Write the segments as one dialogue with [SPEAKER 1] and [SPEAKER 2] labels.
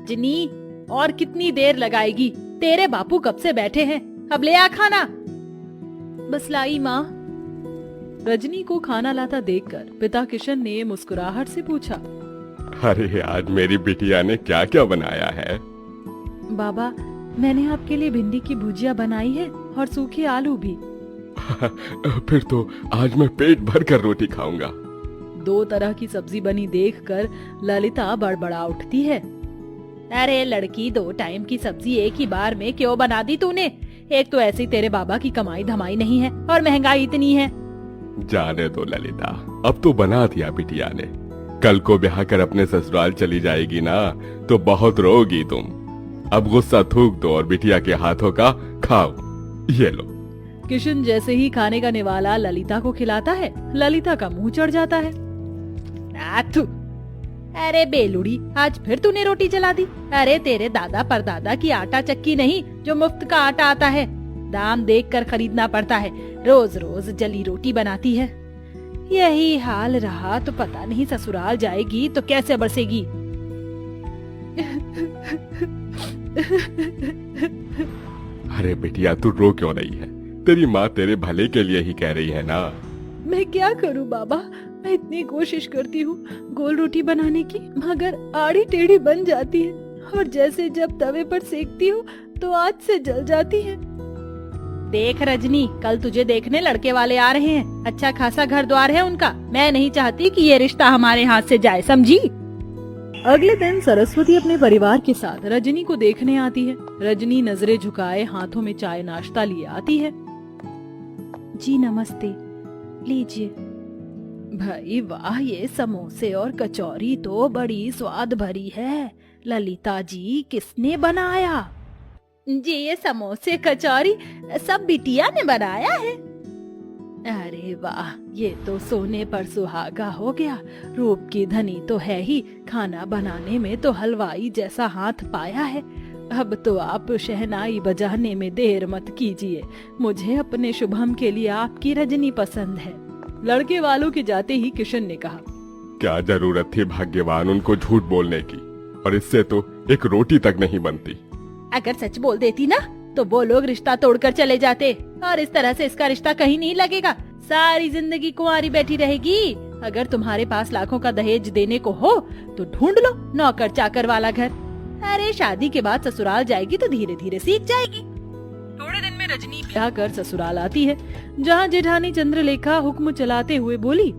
[SPEAKER 1] रजनी, और कितनी देर लगाएगी? तेरे बापू कब से बैठे हैं, अब ले आ खाना। बस लाई माँ। रजनी को खाना लाता देखकर पिता किशन ने मुस्कुराहट से पूछा,
[SPEAKER 2] अरे आज मेरी बिटिया ने क्या क्या बनाया है?
[SPEAKER 1] बाबा, मैंने आपके लिए भिंडी की भुजिया बनाई है और सूखे आलू भी।
[SPEAKER 2] फिर तो आज मैं पेट भर कर रोटी खाऊंगा।
[SPEAKER 1] 2 तरह की सब्जी बनी देखकर ललिता बड़बड़ा उठती है। अरे लड़की, 2 टाइम की सब्जी एक ही बार में क्यों बना दी तूने? एक तो ऐसे ही तेरे बाबा की कमाई धमाई नहीं है और महंगाई इतनी है।
[SPEAKER 2] जाने दो ललिता, अब तो बना दिया बिटिया ने। कल को ब्याह कर अपने ससुराल चली जाएगी ना तो बहुत रोगी तुम। अब गुस्सा थूक दो और बिटिया के हाथों का खाओ। ये लो।
[SPEAKER 1] किशन जैसे ही खाने का निवाला ललिता को खिलाता है, ललिता का मुंह चढ़ जाता है। आथू, अरे बेलुड़ी, आज फिर तूने रोटी जला दी। अरे तेरे दादा परदादा की आटा चक्की नहीं जो मुफ्त का आटा आता है, दाम देख कर खरीदना पड़ता है। रोज रोज जली रोटी बनाती है। यही हाल रहा तो पता नहीं ससुराल जाएगी तो कैसे बरसेगी।
[SPEAKER 2] अरे बिटिया, तू रो क्यों रही है? तेरी माँ तेरे भले के लिए ही कह रही है ना।
[SPEAKER 1] मैं क्या करूं बाबा, मैं इतनी कोशिश करती हूँ गोल रोटी बनाने की, मगर आड़ी टेढ़ी बन जाती है और जैसे जब तवे पर सेकती हूँ तो आग से जल जाती है। देख रजनी, कल तुझे देखने लड़के वाले आ रहे हैं। अच्छा खासा घर द्वार है उनका। मैं नहीं चाहती कि ये रिश्ता हमारे हाथ से जाए, समझी? अगले दिन सरस्वती अपने परिवार के साथ रजनी को देखने आती है। रजनी नजरें झुकाए हाथों में चाय नाश्ता लिए आती है। जी नमस्ते, लीजिए। भाई वाह, ये समोसे और कचौरी तो बड़ी स्वाद भरी है। ललिता जी, किसने बनाया? जी ये समोसे कचौरी सब बिटिया ने बनाया है। अरे वाह, ये तो सोने पर सुहागा हो गया। रूप की धनी तो है ही, खाना बनाने में तो हलवाई जैसा हाथ पाया है। अब तो आप शहनाई बजाने में देर मत कीजिए। मुझे अपने शुभम के लिए आपकी रजनी पसंद है। लड़के वालों के जाते ही किशन ने कहा,
[SPEAKER 2] क्या जरूरत थी भाग्यवान उनको झूठ बोलने की, और इससे तो एक रोटी तक नहीं बनती।
[SPEAKER 1] अगर सच बोल देती ना तो वो लोग रिश्ता तोड़कर चले जाते, और इस तरह से इसका रिश्ता कहीं नहीं लगेगा। सारी जिंदगी कुंवारी बैठी रहेगी। अगर तुम्हारे पास लाखों का दहेज देने को हो तो ढूंढ लो नौकर चाकर वाला घर। अरे शादी के बाद ससुराल जाएगी तो धीरे धीरे सीख जाएगी। थोड़े दिन में रजनी ब्याह कर ससुराल आती है, जहाँ जेठानी चंद्रलेखा हुक्म चलाते हुए बोली,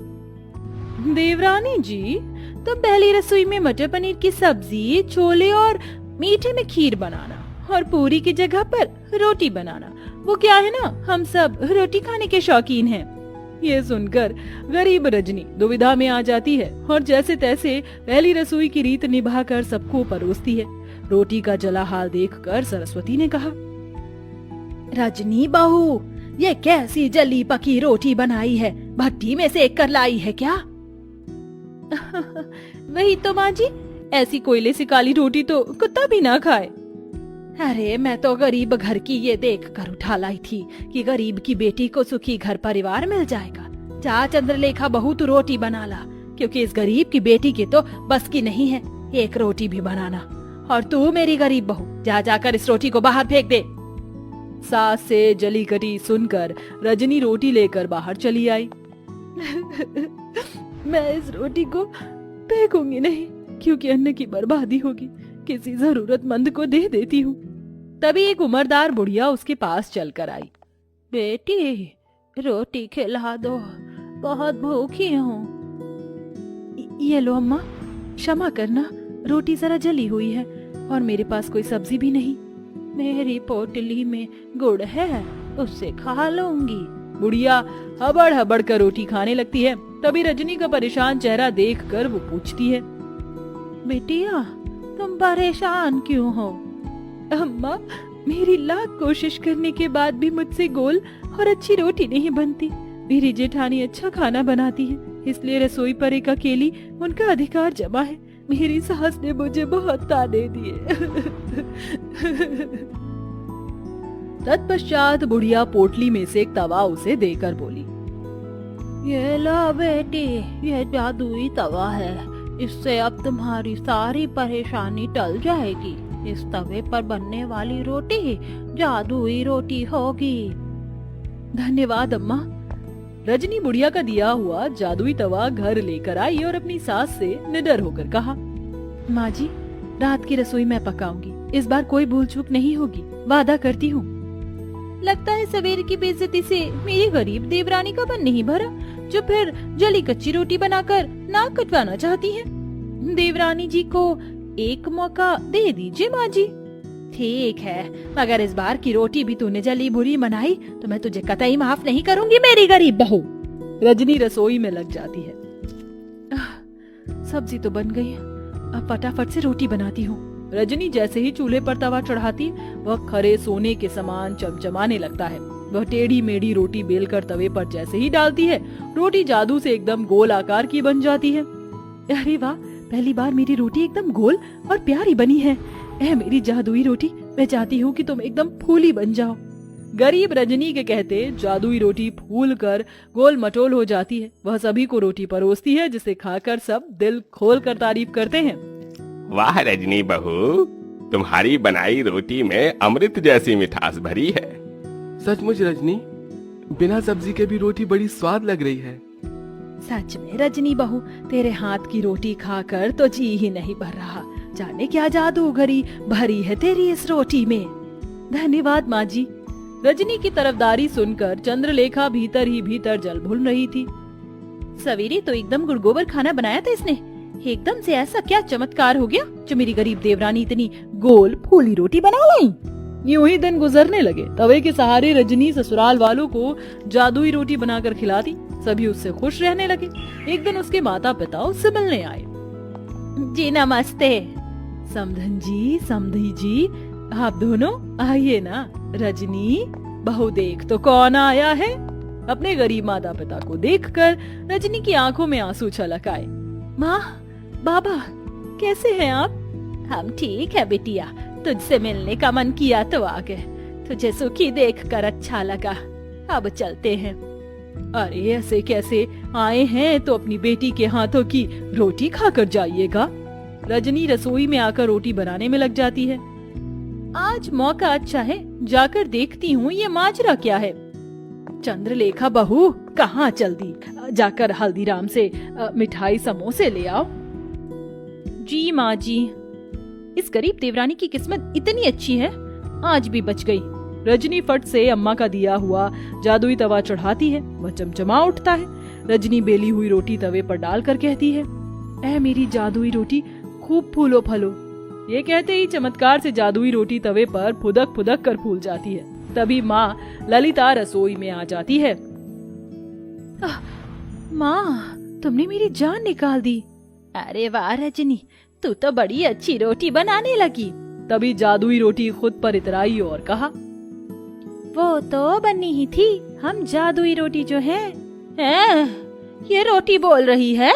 [SPEAKER 1] देवरानी जी, तो पहली रसोई में मटर पनीर की सब्जी, छोले और मीठे में खीर बनाना, और पूरी की जगह पर रोटी बनाना। वो क्या है ना, हम सब रोटी खाने के शौकीन हैं। ये सुनकर गरीब रजनी दुविधा में आ जाती है और जैसे तैसे पहली रसोई की रीत निभाकर सबको परोसती है। रोटी का जला हाल देखकर सरस्वती ने कहा, रजनी बहू, ये कैसी जली पकी रोटी बनाई है? भट्टी में सेक कर लाई है क्या? वही तो माँ जी, ऐसी कोयले से काली रोटी तो कुत्ता भी ना खाए। अरे मैं तो गरीब घर की ये देख कर उठा लाई थी कि गरीब की बेटी को सुखी घर परिवार मिल जाएगा। जा चंद्रलेखा बहू, तू रोटी बना ला, क्योंकि इस गरीब की बेटी की तो बस की नहीं है एक रोटी भी बनाना। और तू मेरी गरीब बहू, जा जाकर इस रोटी को बाहर फेंक दे। सास से जली कटी सुनकर रजनी रोटी लेकर बाहर चली आई। मैं इस रोटी को फेंकूंगी नहीं, क्योंकि अन्न की बर्बादी होगी। किसी जरूरतमंद को दे देती हूँ। तभी एक उम्रदार बुढ़िया उसके पास चलकर आई। बेटी, रोटी खिला दो, बहुत भूखी हूँ। ये लो अम्मा, क्षमा करना, रोटी जरा जली हुई है और मेरे पास कोई सब्जी भी नहीं। मेरी पोटली में गुड़ है, उससे खा लूंगी। बुढ़िया हबड़ हबड़ कर रोटी खाने लगती है। तभी रजनी का परेशान चेहरा देखकर वो पूछती है, बेटिया तुम परेशान क्यों हो? अम्मा, मेरी लाख कोशिश करने के बाद भी मुझसे गोल और अच्छी रोटी नहीं बनती। मेरी जेठानी अच्छा खाना बनाती है, इसलिए रसोई पर एक अकेली उनका अधिकार जमा है। मेरी सास ने मुझे बहुत ताने दिए। तत्पश्चात बुढ़िया पोटली में से एक तवा उसे देकर बोली, ये लो बेटी, ये जादुई तवा है, इससे अब तुम्हारी सारी परेशानी टल जाएगी। इस तवे पर बनने वाली रोटी जादुई रोटी होगी। धन्यवाद अम्मा। रजनी बुढ़िया का दिया हुआ जादुई तवा घर लेकर आई और अपनी सास से निडर होकर कहा, माँ जी, रात की रसोई मैं पकाऊंगी। इस बार कोई भूल चूक नहीं होगी, वादा करती हूँ। लगता है सवेरे की बेइज्जती से मेरी गरीब देवरानी का मन नहीं भरा, जो फिर जली कच्ची रोटी बनाकर नाक कटवाना चाहती है। देवरानी जी को एक मौका दे दीजिए माँ जी। ठीक है, मगर इस बार की रोटी भी तूने जली बुरी बनाई तो मैं तुझे कतई माफ नहीं करूंगी, मेरी गरीब बहू। रजनी रसोई में लग जाती है। सब्जी तो बन गई है, अब फटाफट से रोटी बनाती हूँ। रजनी जैसे ही चूल्हे पर तवा चढ़ाती, वह खरे सोने के समान चमचमाने लगता है। वह टेढ़ी मेढ़ी रोटी बेलकर तवे पर जैसे ही डालती है, रोटी जादू से एकदम गोल आकार की बन जाती है। अरे वाह, पहली बार मेरी रोटी एकदम गोल और प्यारी बनी है। ऐ मेरी जादुई रोटी, मैं चाहती हूँ कि तुम एकदम फूली बन जाओ। गरीब रजनी के कहते जादुई रोटी फूल कर गोल मटोल हो जाती है। वह सभी को रोटी परोसती है, जिसे खाकर सब दिल खोल कर तारीफ करते हैं।
[SPEAKER 2] वाह रजनी बहू, तुम्हारी बनाई रोटी में अमृत जैसी मिठास भरी है। सचमुच रजनी, बिना सब्जी के भी रोटी बड़ी स्वाद लग रही है।
[SPEAKER 1] सच में रजनी बहू, तेरे हाथ की रोटी खाकर तो जी ही नहीं भर रहा। जाने क्या जादूगरी भरी है तेरी इस रोटी में। धन्यवाद माँ जी। रजनी की तरफदारी सुनकर चंद्रलेखा भीतर ही भीतर जल भून रही थी। सवेरे तो एकदम गुड़गोबर खाना बनाया था इसने, एकदम से ऐसा क्या चमत्कार हो गया जो मेरी गरीब देवरानी इतनी गोल फूली रोटी बना लाई। यूं ही दिन गुजरने लगे। तवे के सहारे रजनी ससुराल वालों को जादुई रोटी बनाकर खिलाती। सभी उससे खुश रहने लगे। एक दिन उसके माता पिता उससे मिलने आए। जी नमस्ते। समधन जी, समधी जी, आप दोनों आइए ना। रजनी बहू, देख तो कौन आया है। अपने गरीब माता पिता को देखकर रजनी की आंखों में आंसू छलक आए। माँ, बाबा, कैसे हैं आप? हम ठीक है बिटिया, तुझसे मिलने का मन किया तो आ गए। तुझे सुखी देखकर अच्छा लगा। अब चलते हैं। अरे ऐसे कैसे आए हैं, तो अपनी बेटी के हाथों की रोटी खाकर जाइएगा। रजनी रसोई में आकर रोटी बनाने में लग जाती है। आज मौका अच्छा है, जाकर देखती हूँ ये माजरा क्या है। चंद्रलेखा बहू, कहाँ चल दी? जाकर हल्दीराम से मिठाई समोसे ले आओ। जी माँ जी। इस गरीब देवरानी की किस्मत इतनी अच्छी है, आज भी बच गई। रजनी फट से अम्मा का दिया हुआ जादुई तवा चढ़ाती है। वह चमचमा उठता है। रजनी बेली हुई रोटी तवे पर डालकर कहती है, ऐ मेरी जादुई रोटी, खूब फूलो फलो। ये कहते ही चमत्कार से जादुई रोटी तवे पर फुदक फुदक कर फूल जाती है। तभी माँ ललिता रसोई में आ जाती है। माँ, तुमने मेरी जान निकाल दी। अरे वाह रजनी, तू तो बड़ी अच्छी रोटी बनाने लगी। तभी जादुई रोटी खुद पर इतराई और कहा, वो तो बनी ही थी। हम जादुई रोटी जो है, ये रोटी बोल रही है।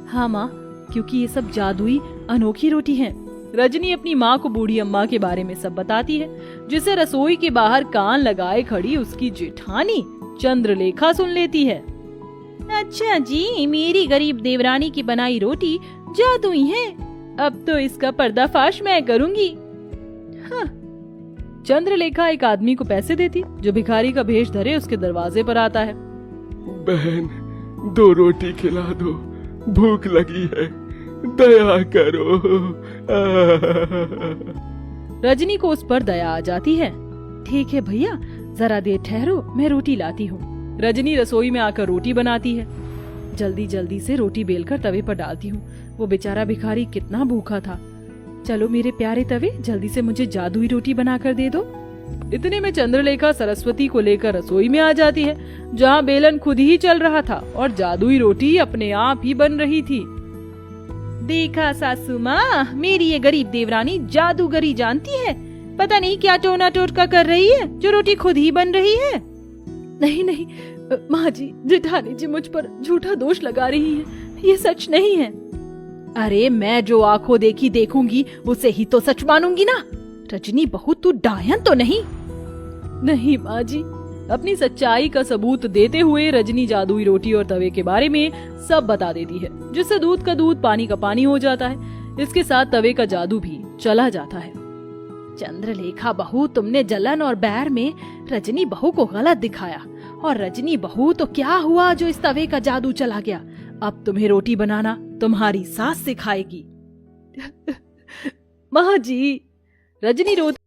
[SPEAKER 1] हाँ माँ, क्योंकि ये सब जादुई अनोखी रोटी है। रजनी अपनी माँ को बूढ़ी अम्मा के बारे में सब बताती है, जिसे रसोई के बाहर कान लगाए खड़ी उसकी जेठानी चंद्रलेखा सुन लेती है। अच्छा जी, मेरी गरीब देवरानी की बनाई रोटी जादुई है। अब तो इसका पर्दाफाश मैं करूंगी। हाँ। चंद्रलेखा एक आदमी को पैसे देती, जो भिखारी का भेष धरे उसके दरवाजे पर आता है।
[SPEAKER 2] बहन, 2 रोटी खिला दो, भूख लगी है, दया करो।
[SPEAKER 1] रजनी को उस पर दया आ जाती है। ठीक है भैया, जरा देर ठहरो, मैं रोटी लाती हूँ। रजनी रसोई में आकर रोटी बनाती है। जल्दी जल्दी से रोटी बेलकर तवे पर डालती हूँ। वो बेचारा भिखारी कितना भूखा था। चलो मेरे प्यारे तवे, जल्दी से मुझे जादुई रोटी बनाकर दे दो। इतने में चंद्रलेखा सरस्वती को लेकर रसोई में आ जाती है, जहाँ बेलन खुद ही चल रहा था और जादुई रोटी अपने आप ही बन रही थी। देखा सासू माँ, मेरी ये गरीब देवरानी जादूगरी जानती है। पता नहीं क्या टोना टोटका कर रही है, जो रोटी खुद ही बन रही है। नहीं नहीं माँ जी, जेठानी जी मुझ पर झूठा दोष लगा रही है, ये सच नहीं है। अरे मैं जो आंखों देखी देखूंगी उसे ही तो सच मानूंगी ना। रजनी बहू, तू डायन तो नहीं? नहीं माँ जी, अपनी सच्चाई का सबूत देते हुए रजनी जादुई रोटी और तवे के बारे में सब बता देती है, जिससे दूध का दूध पानी का पानी हो जाता है। इसके साथ तवे का जादू भी चला जाता है। चंद्रलेखा बहू, तुमने जलन और बैर में रजनी बहू को गलत दिखाया, और रजनी बहू तो क्या हुआ जो इस तवे का जादू चला गया। अब तुम्हें रोटी बनाना तुम्हारी सास सिखाएगी। माँ जी, रजनी रोती